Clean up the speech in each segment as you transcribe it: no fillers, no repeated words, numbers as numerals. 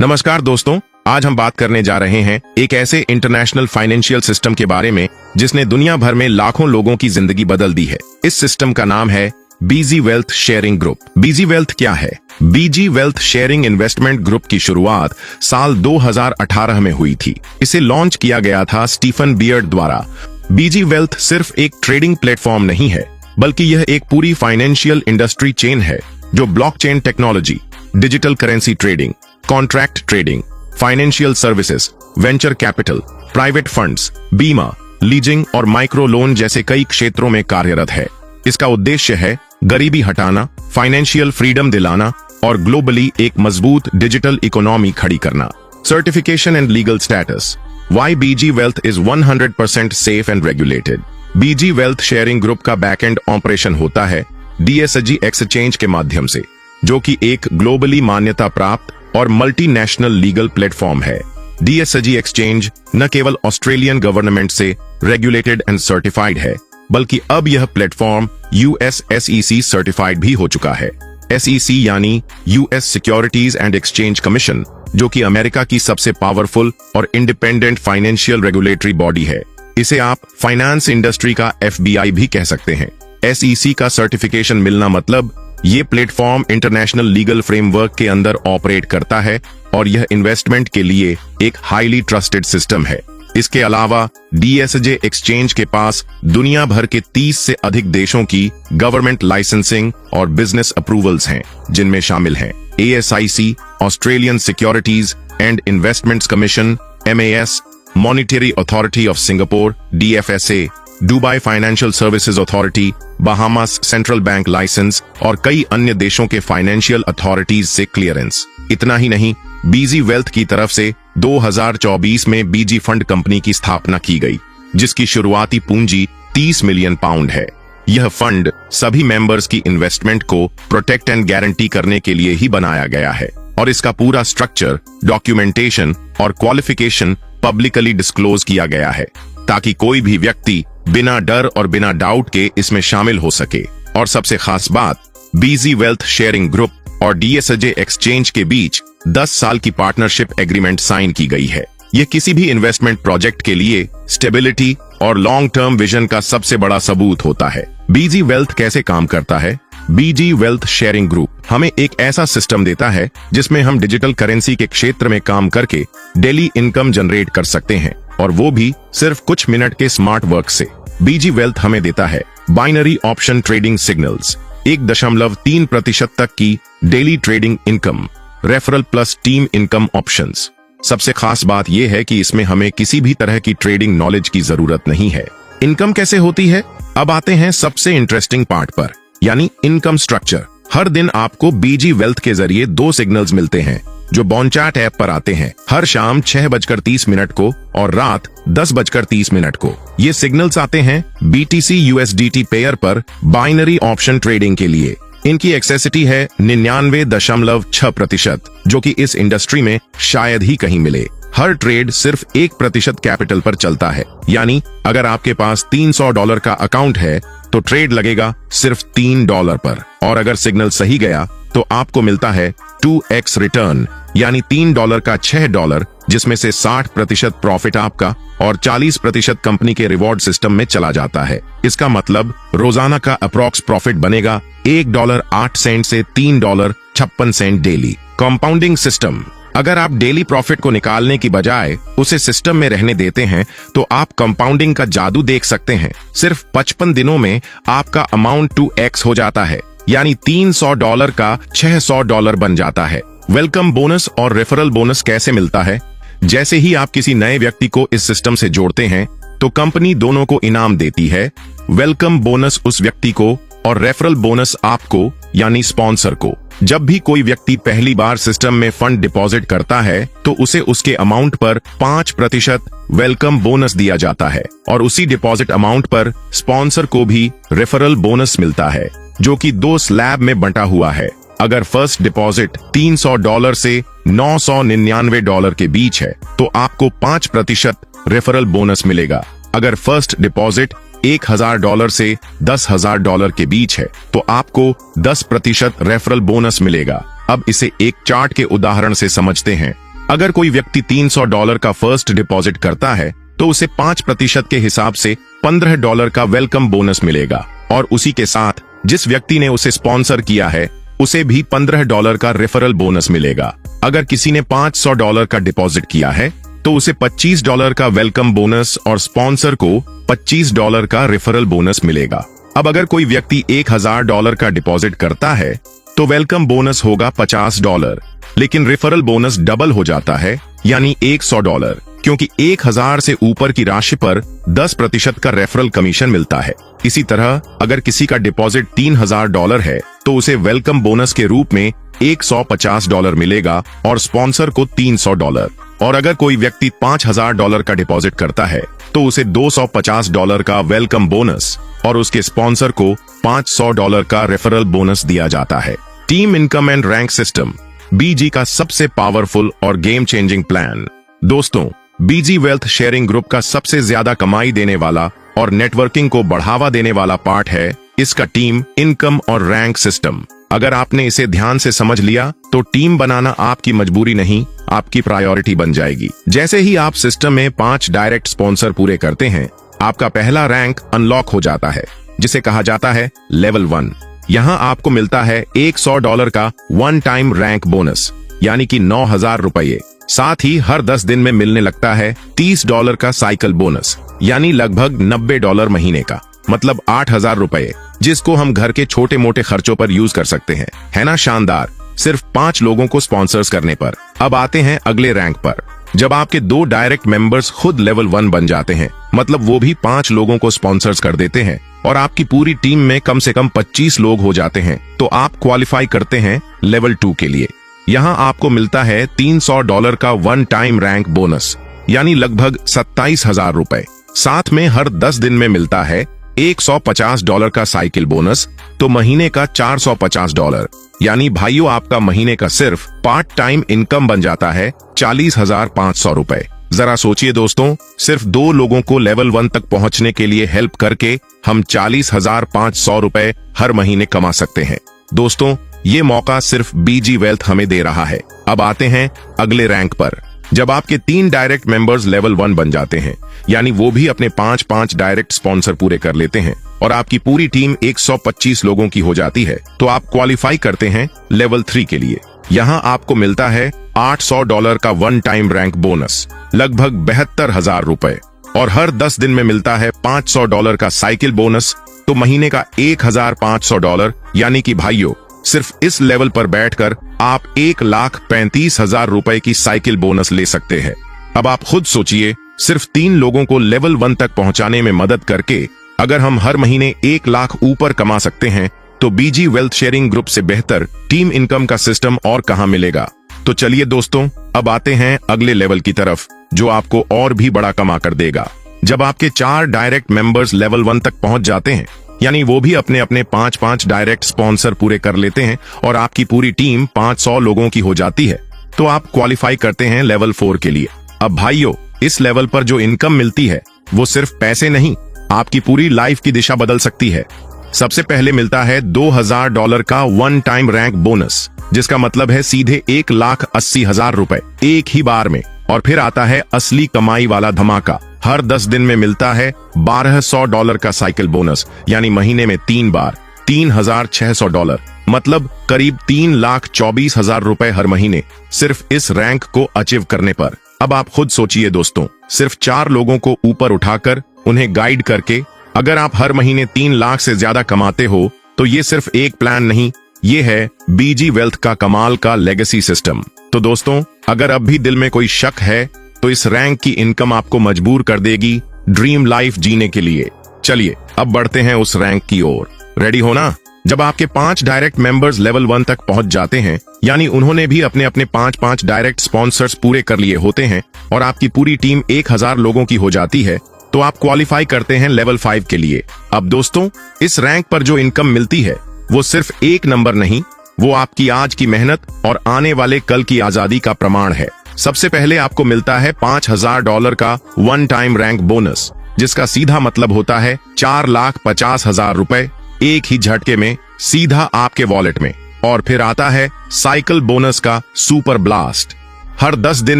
नमस्कार दोस्तों, आज हम बात करने जा रहे हैं एक ऐसे इंटरनेशनल फाइनेंशियल सिस्टम के बारे में जिसने दुनिया भर में लाखों लोगों की जिंदगी बदल दी है। इस सिस्टम का नाम है बीजी वेल्थ शेयरिंग ग्रुप। बीजी वेल्थ क्या है? बीजी वेल्थ शेयरिंग इन्वेस्टमेंट ग्रुप की शुरुआत साल 2018 में हुई थी। इसे लॉन्च किया गया था स्टीफन बियर्ड द्वारा। बीजी वेल्थ सिर्फ एक ट्रेडिंग प्लेटफॉर्म नहीं है, बल्कि यह एक पूरी फाइनेंशियल इंडस्ट्री चेन है जो blockchain technology, digital currency trading, contract trading, financial services, venture capital, private funds, बीमा, लीजिंग और माइक्रो लोन जैसे कई क्षेत्रों में कार्यरत है। इसका उद्देश्य है गरीबी हटाना, फाइनेंशियल फ्रीडम दिलाना और ग्लोबली एक मजबूत डिजिटल इकोनॉमी खड़ी करना। Certification and legal status. Why BG wealth is 100% safe and regulated. BG wealth sharing group का बैकएंड ऑपरेशन होता है DSG एक्सचेंज के माध्यम से, जो कि एक ग्लोबली मान्यता प्राप्त और मल्टीनेशनल लीगल प्लेटफॉर्म है। DSG एक्सचेंज न केवल ऑस्ट्रेलियन गवर्नमेंट से रेगुलेटेड एंड सर्टिफाइड है, बल्कि अब यह प्लेटफॉर्म US SEC सर्टिफाइड भी हो चुका है। SEC यानी US securities and exchange commission, जो कि अमेरिका की सबसे पावरफुल और इंडिपेंडेंट फाइनेंशियल रेगुलेटरी बॉडी है। इसे आप फाइनेंस इंडस्ट्री का FBI भी कह सकते हैं। SEC का सर्टिफिकेशन मिलना मतलब ये प्लेटफॉर्म इंटरनेशनल लीगल फ्रेमवर्क के अंदर ऑपरेट करता है और यह इन्वेस्टमेंट के लिए एक हाईली ट्रस्टेड सिस्टम है। इसके अलावा DSG एक्सचेंज के पास दुनिया भर के 30 से अधिक देशों की गवर्नमेंट लाइसेंसिंग और बिजनेस अप्रूवल्स हैं, जिनमें शामिल हैं ASIC, Australian securities and investments commission MAS, monetary authority of Singapore DFSA, Dubai financial services authority, Bahamas central bank licence और कई अन्य देशों के फाइनेंशियल अथॉरिटीज से क्लियरेंस। इतना ही नहीं, बीजी वेल्थ की तरफ से 2024 में बीजी फंड कंपनी की स्थापना की गई, जिसकी शुरुआती पूंजी 30 मिलियन पाउंड है। यह फंड सभी मेंबर्स की इन्वेस्टमेंट को प्रोटेक्ट एंड गारंटी करने के लिए ही बनाया गया है और इसका पूरा स्ट्रक्चर, डॉक्यूमेंटेशन और क्वालिफिकेशन पब्लिकली डिस्क्लोज किया गया है, ताकि कोई भी व्यक्ति बिना डर और बिना डाउट के इसमें शामिल हो सके। और सबसे खास बात, बीजी वेल्थ शेयरिंग ग्रुप और DSG एक्सचेंज के बीच 10 साल की पार्टनरशिप एग्रीमेंट साइन की गई है। यह किसी भी इन्वेस्टमेंट प्रोजेक्ट के लिए स्टेबिलिटी और लॉन्ग टर्म विजन का सबसे बड़ा सबूत होता है। बीजी वेल्थ कैसे काम करता है? बीजी वेल्थ शेयरिंग ग्रुप हमें एक ऐसा सिस्टम देता है जिसमें हम डिजिटल करेंसी के क्षेत्र में काम करके डेली इनकम जनरेट कर सकते हैं, और वो भी सिर्फ कुछ मिनट के स्मार्ट वर्क से। बीजी वेल्थ हमें देता है बाइनरी ऑप्शन ट्रेडिंग सिग्नल्स, 1.3% तक की daily trading income, referral plus team income options. सबसे खास बात यह है कि इसमें हमें किसी भी तरह की ट्रेडिंग नॉलेज की जरूरत नहीं है। इनकम कैसे होती है? अब आते हैं सबसे इंटरेस्टिंग पार्ट पर, यानी इनकम स्ट्रक्चर। हर दिन आपको बीजी वेल्थ के जरिए 2 सिग्नल्स मिलते हैं जो बॉन्चार्ट ऐप पर आते हैं, हर शाम 6:30 को और रात 10:30 को। ये सिग्नल्स आते हैं BTC USDT पेयर पर बाइनरी ऑप्शन ट्रेडिंग के लिए। इनकी एक्सेसिटी है 99.6%, जो कि इस इंडस्ट्री में शायद ही कहीं मिले। हर ट्रेड सिर्फ 1% कैपिटल पर चलता है, यानी अगर आपके पास $300 का अकाउंट है तो ट्रेड लगेगा सिर्फ $3 पर, और अगर सिग्नल सही गया तो आपको मिलता है 2x रिटर्न, यानी $3 का $6, जिसमें से 60% प्रॉफिट आपका और 40% कंपनी के रिवॉर्ड सिस्टम में चला जाता है। इसका मतलब रोजाना का अप्रॉक्स प्रॉफिट बनेगा $1.08 से $3.56 डेली। Compounding system. अगर आप डेली प्रॉफिट को निकालने की बजाय उसे सिस्टम में रहने देते हैं तो आप कंपाउंडिंग का जादू देख सकते हैं। सिर्फ 55 दिनों में आपका अमाउंट 2x हो जाता है, यानी $300 का $600 बन जाता है। वेलकम बोनस और रेफरल बोनस कैसे मिलता है? जैसे ही आप किसी नए व्यक्ति को इस सिस्टम से जोड़ते हैं तो कंपनी दोनों को इनाम देती है। वेलकम बोनस उस व्यक्ति को और रेफरल बोनस आपको, यानी स्पॉन्सर को। जब भी कोई व्यक्ति पहली बार सिस्टम में फंड डिपॉजिट करता है तो उसे उसके अमाउंट पर 5% वेलकम बोनस दिया जाता है, और उसी डिपॉजिट अमाउंट पर स्पॉन्सर को भी रेफरल बोनस मिलता है, जो कि 2 स्लैब में बंटा हुआ है। अगर फर्स्ट डिपॉजिट $300 से $999 के बीच है तो आपको 5% रेफरल बोनस मिलेगा। अगर फर्स्ट डिपॉजिट $1,000 से $10,000 के बीच है तो आपको 10% रेफरल बोनस मिलेगा। अब इसे एक चार्ट के उदाहरण से समझते हैं। अगर कोई व्यक्ति $300 का फर्स्ट डिपॉजिट करता है तो उसे 5% के हिसाब से $15 का वेलकम बोनस मिलेगा, और उसी के साथ जिस व्यक्ति ने उसे स्पॉन्सर किया है उसे भी $15 का रेफरल बोनस मिलेगा। अगर किसी ने $500 का डिपॉजिट किया है तो उसे $25 का वेलकम बोनस और स्पॉन्सर को $25 का रेफरल बोनस मिलेगा। अब अगर कोई व्यक्ति $1000 का डिपॉजिट करता है तो वेलकम बोनस होगा $50, लेकिन रेफरल बोनस डबल हो जाता है, यानी $100, क्योंकि 1000 से ऊपर की राशि पर 10% का रेफरल कमीशन मिलता है। इसी तरह अगर किसी का डिपॉजिट $3000 है तो उसे वेलकम बोनस के रूप में $150 मिलेगा और स्पॉन्सर को $300, और अगर कोई व्यक्ति $5000 का डिपॉजिट करता है तो उसे $250 का वेलकम बोनस और उसके स्पॉन्सर को $500 का रेफरल बोनस दिया जाता है। Team income and rank system BG का सबसे पावरफुल और गेम चेंजिंग प्लान। दोस्तों, बीजी वेल्थ शेयरिंग ग्रुप का सबसे ज्यादा कमाई देने वाला और नेटवर्किंग को बढ़ावा देने वाला पार्ट है इसका टीम इनकम और रैंक सिस्टम। अगर आपने इसे ध्यान से समझ लिया तो टीम बनाना आपकी मजबूरी नहीं, आपकी प्रायोरिटी बन जाएगी। जैसे ही आप सिस्टम में 5 डायरेक्ट स्पॉन्सर पूरे करते हैं, आपका पहला रैंक अनलॉक हो जाता है, जिसे कहा जाता है लेवल 1। यहाँ आपको मिलता है $100 का वन टाइम रैंक बोनस, यानी कि $9000। साथ ही हर 10 दिन में मिलने लगता है $30 का साइकिल बोनस, यानी लगभग $90 महीने का, मतलब $8000, जिसको हम घर के छोटे मोटे खर्चों पर यूज कर सकते हैं। है ना शानदार? सिर्फ 5 लोगों को स्पॉन्सर्स करने पर। अब आते हैं अगले रैंक पर। जब आपके 2 डायरेक्ट मेंबर्स खुद लेवल 1 बन जाते हैं, मतलब वो भी 5 लोगों को स्पॉन्सर्स कर देते हैं, और आपकी पूरी टीम में कम से कम 25 लोग हो जाते हैं, तो आप क्वालिफाई करते हैं लेवल 2 के लिए। यहाँ आपको मिलता है $300 का वन टाइम रैंक बोनस, यानी लगभग $27000। साथ में हर 10 दिन में मिलता है $150 का साइकिल बोनस, तो महीने का $450, यानी भाइयों आपका महीने का सिर्फ पार्ट टाइम इनकम बन जाता है $40,500। जरा सोचिए दोस्तों, सिर्फ 2 लोगों को लेवल 1 तक पहुंचने के लिए हेल्प करके हम $40,500 हर महीने कमा सकते हैं। दोस्तों, ये मौका सिर्फ बीजी वेल्थ हमें दे रहा है। अब आते हैं अगले रैंक पर। जब आपके 3 डायरेक्ट मेंबर्स लेवल 1 बन जाते हैं, यानी वो भी अपने 5-5 डायरेक्ट स्पॉन्सर पूरे कर लेते हैं, और आपकी पूरी टीम 125 लोगों की हो जाती है, तो आप क्वालिफाई करते हैं लेवल 3 के लिए। यहाँ आपको मिलता है $800 का वन टाइम रैंक बोनस, लगभग $72,000, और हर 10 दिन में मिलता है $500 का साइकिल बोनस, तो महीने का $1,500, यानी कि भाइयों सिर्फ इस लेवल पर बैठकर आप $1,35,000 की साइकिल बोनस ले सकते हैं। अब आप खुद सोचिए, सिर्फ 3 लोगों को लेवल 1 तक पहुंचाने में मदद करके अगर हम हर महीने 1 लाख ऊपर कमा सकते हैं, तो बीजी वेल्थ शेयरिंग ग्रुप से बेहतर टीम इनकम का सिस्टम और कहां मिलेगा। तो चलिए दोस्तों, अब आते हैं अगले लेवल की तरफ, जो आपको और भी बड़ा कमा कर देगा। जब आपके 4 डायरेक्ट मेंबर्स लेवल 1 तक पहुंच जाते हैं, यानी वो भी अपने अपने 5-5 डायरेक्ट स्पॉन्सर पूरे कर लेते हैं, और आपकी पूरी टीम 500 लोगों की हो जाती है, तो आप क्वालिफाई करते हैं लेवल 4 के लिए। अब भाइयों, इस लेवल पर जो इनकम मिलती है वो सिर्फ पैसे नहीं, आपकी पूरी लाइफ की दिशा बदल सकती है। सबसे पहले मिलता है $2000 का वन टाइम रैंक बोनस, जिसका मतलब है सीधे $1,80,000 एक ही बार में। और फिर आता है असली कमाई वाला धमाका। हर 10 दिन में मिलता है $1200 का साइकिल बोनस, यानी महीने में 3 बार $3600, मतलब करीब $3,24,000 हर महीने, सिर्फ इस रैंक को अचीव करने पर। अब आप खुद सोचिए दोस्तों, सिर्फ 4 लोगों को ऊपर उठाकर उन्हें गाइड करके अगर आप हर महीने 3 लाख से ज्यादा कमाते हो, तो ये सिर्फ एक प्लान नहीं, ये है बीजी वेल्थ का कमाल का लेगेसी सिस्टम। तो दोस्तों, अगर अब भी दिल में कोई शक है तो इस रैंक की इनकम आपको मजबूर कर देगी ड्रीम लाइफ जीने के लिए। चलिए अब बढ़ते हैं उस रैंक की ओर। रेडी हो ना? जब आपके 5 डायरेक्ट मेंबर्स लेवल 1 तक पहुंच जाते हैं, यानी उन्होंने भी अपने अपने 5-5 डायरेक्ट स्पॉन्सर्स पूरे कर लिए होते हैं, और आपकी पूरी टीम 1000 लोगों की हो जाती है, तो आप क्वालिफाई करते हैं लेवल 5 के लिए। अब दोस्तों, इस रैंक पर जो इनकम मिलती है वो सिर्फ एक नंबर नहीं, वो आपकी आज की मेहनत और आने वाले कल की आजादी का प्रमाण है। सबसे पहले आपको मिलता है $5000 का वन टाइम रैंक बोनस, जिसका सीधा मतलब होता है $4,50,000 एक ही झटके में सीधा आपके वॉलेट में। और फिर आता है साइकिल बोनस का सुपर ब्लास्ट, हर 10 दिन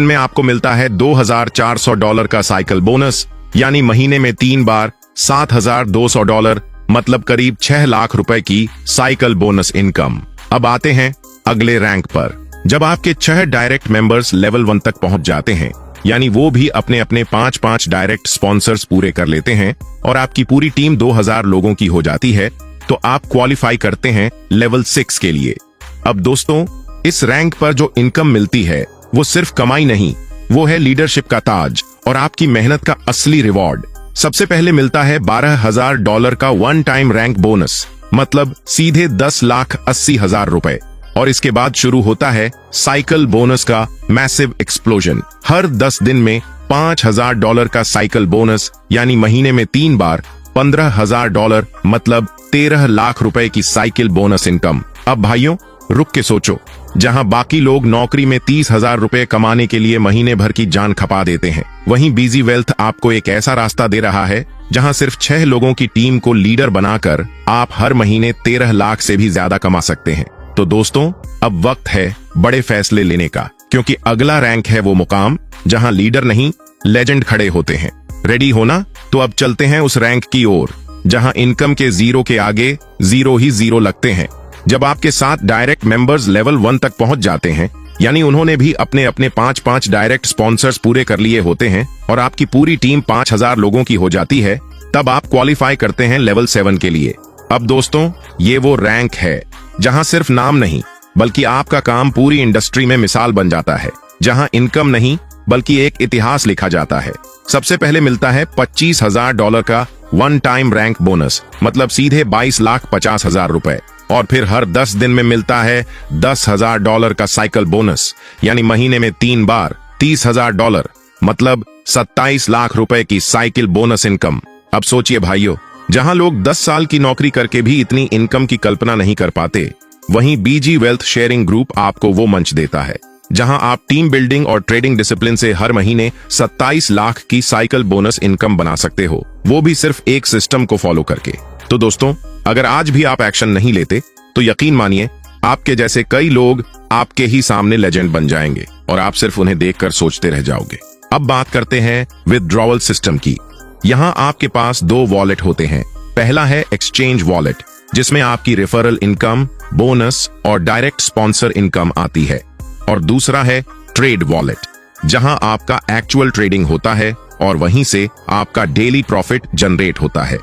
में आपको मिलता है $2,400 का साइकिल बोनस, यानी महीने में 3 बार $7,200, मतलब करीब 6 लाख रुपए की साइकिल बोनस इनकम। अब आते हैं अगले रैंक पर। जब आपके 6 डायरेक्ट मेंबर्स लेवल 1 तक पहुंच जाते हैं, यानी वो भी अपने अपने 5-5 डायरेक्ट स्पॉन्सर्स पूरे कर लेते हैं और आपकी पूरी टीम 2000 लोगों की हो जाती है, तो आप क्वालिफाई करते हैं लेवल 6 के लिए। अब दोस्तों, इस रैंक पर जो इनकम मिलती है वो सिर्फ कमाई नहीं, वो है लीडरशिप का ताज और आपकी मेहनत का असली रिवॉर्ड। सबसे पहले मिलता है $12,000 का वन टाइम रैंक बोनस, मतलब सीधे 10,80,000 रुपए। और इसके बाद शुरू होता है साइकिल बोनस का मैसिव एक्सप्लोजन। हर 10 दिन में $5,000 का साइकिल बोनस, यानी महीने में 3 बार $15,000, मतलब 13 लाख रुपए की साइकिल बोनस इनकम। अब भाइयों, रुक के सोचो, जहां बाकी लोग नौकरी में 30,000 रुपए कमाने के लिए महीने भर की जान खपा देते हैं, वहीं बीजी वेल्थ आपको एक ऐसा रास्ता दे रहा है जहां सिर्फ 6 लोगों की टीम को लीडर बनाकर आप हर महीने 13 लाख से भी ज्यादा कमा सकते हैं। तो दोस्तों, अब वक्त है बड़े फैसले लेने का, क्योंकि अगला रैंक है वो मुकाम जहां लीडर नहीं, लेजेंड खड़े होते हैं। रेडी हो ना? तो अब चलते हैं उस रैंक की ओर जहां इनकम के 0 के आगे 0 ही 0 लगते हैं। जब आपके 7 डायरेक्ट मेंबर्स लेवल 1 तक पहुंच जाते हैं, यानी उन्होंने भी अपने अपने 5-5 डायरेक्ट स्पॉन्सर्स पूरे कर लिए होते हैं और आपकी पूरी टीम 5,000 लोगों की हो जाती है, तब आप क्वालिफाई करते हैं लेवल 7 के लिए। अब दोस्तों, ये वो रैंक है जहां सिर्फ नाम नहीं, बल्कि आपका काम पूरी इंडस्ट्री में मिसाल बन जाता है, जहां इनकम नहीं बल्कि एक इतिहास लिखा जाता है। सबसे पहले मिलता है $25,000 का वन टाइम रैंक बोनस, मतलब सीधे 22,50,000 रुपए। और फिर हर 10 दिन में मिलता है $10,000 का साइकिल बोनस, यानी महीने में 3 बार $30,000, मतलब 27 लाख रुपए की साइकिल बोनस इनकम। अब सोचिए भाइयों, जहां लोग 10 साल की नौकरी करके भी इतनी इनकम की कल्पना नहीं कर पाते, वहीं बीजी वेल्थ शेयरिंग ग्रुप आपको वो मंच देता है जहां आप टीम बिल्डिंग और ट्रेडिंग डिसिप्लिन से हर महीने 27 लाख की साइकिल बोनस इनकम बना सकते हो, वो भी सिर्फ एक सिस्टम को फॉलो करके। तो दोस्तों, अगर आज भी आप एक्शन नहीं लेते, तो यकीन मानिए आपके जैसे कई लोग आपके ही सामने लेजेंड बन जाएंगे और आप सिर्फ उन्हें देखकर सोचते रह जाओगे। अब बात करते हैं विथड्रॉवल सिस्टम की। यहाँ आपके पास 2 वॉलेट होते हैं। पहला है एक्सचेंज वॉलेट, जिसमें आपकी रेफरल इनकम, बोनस और डायरेक्ट स्पॉन्सर इनकम आती है, और दूसरा है ट्रेड वॉलेट, जहां आपका एक्चुअल ट्रेडिंग होता है और वहीं से आपका डेली प्रॉफिट जनरेट होता है।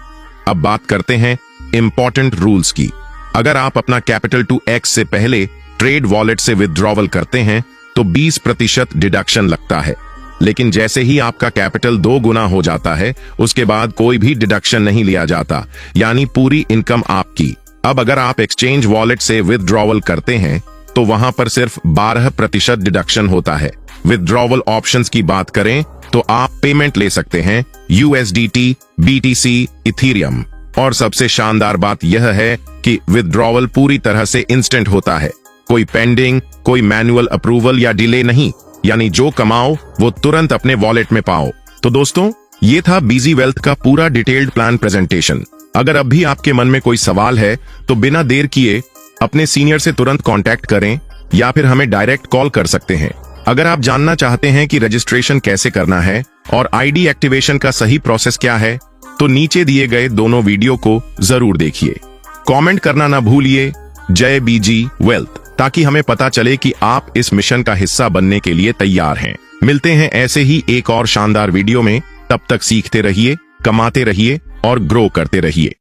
अब बात करते हैं इंपॉर्टेंट रूल्स की। अगर आप अपना कैपिटल टू एक्स से पहले ट्रेड वॉलेट से विथड्रॉवल करते हैं तो 20% डिडक्शन लगता है, लेकिन जैसे ही आपका कैपिटल 2 गुना हो जाता है, उसके बाद कोई भी डिडक्शन नहीं लिया जाता, यानी पूरी इनकम आपकी। अब अगर आप एक्सचेंज वॉलेट से विथड्रॉवल करते हैं तो वहां पर सिर्फ 12% डिडक्शन होता है। विथड्रॉवल ऑप्शंस की बात करें तो आप पेमेंट ले सकते हैं USDT, BTC, इथीरियम, और सबसे शानदार बात यह है कि विथड्रॉवल पूरी तरह से इंस्टेंट होता है। कोई पेंडिंग, कोई मैनुअल अप्रूवल या डिले नहीं, यानी जो कमाओ वो तुरंत अपने वॉलेट में पाओ। तो दोस्तों, ये था बीजी वेल्थ का पूरा डिटेल्ड प्लान प्रेजेंटेशन। अगर अब भी आपके मन में कोई सवाल है तो बिना देर किए अपने सीनियर से तुरंत कांटेक्ट करें या फिर हमें डायरेक्ट कॉल कर सकते हैं। अगर आप जानना चाहते हैं कि रजिस्ट्रेशन कैसे करना है और आईडी एक्टिवेशन का सही प्रोसेस क्या है, तो नीचे दिए गए दोनों वीडियो को जरूर देखिए। कमेंट करना ना भूलिए जय बीजी वेल्थ, ताकि हमें पता चले कि आप इस मिशन का हिस्सा बनने के लिए तैयार हैं। मिलते हैं ऐसे ही एक और शानदार वीडियो में। तब तक सीखते रहिए, कमाते रहिए और ग्रो करते रहिए।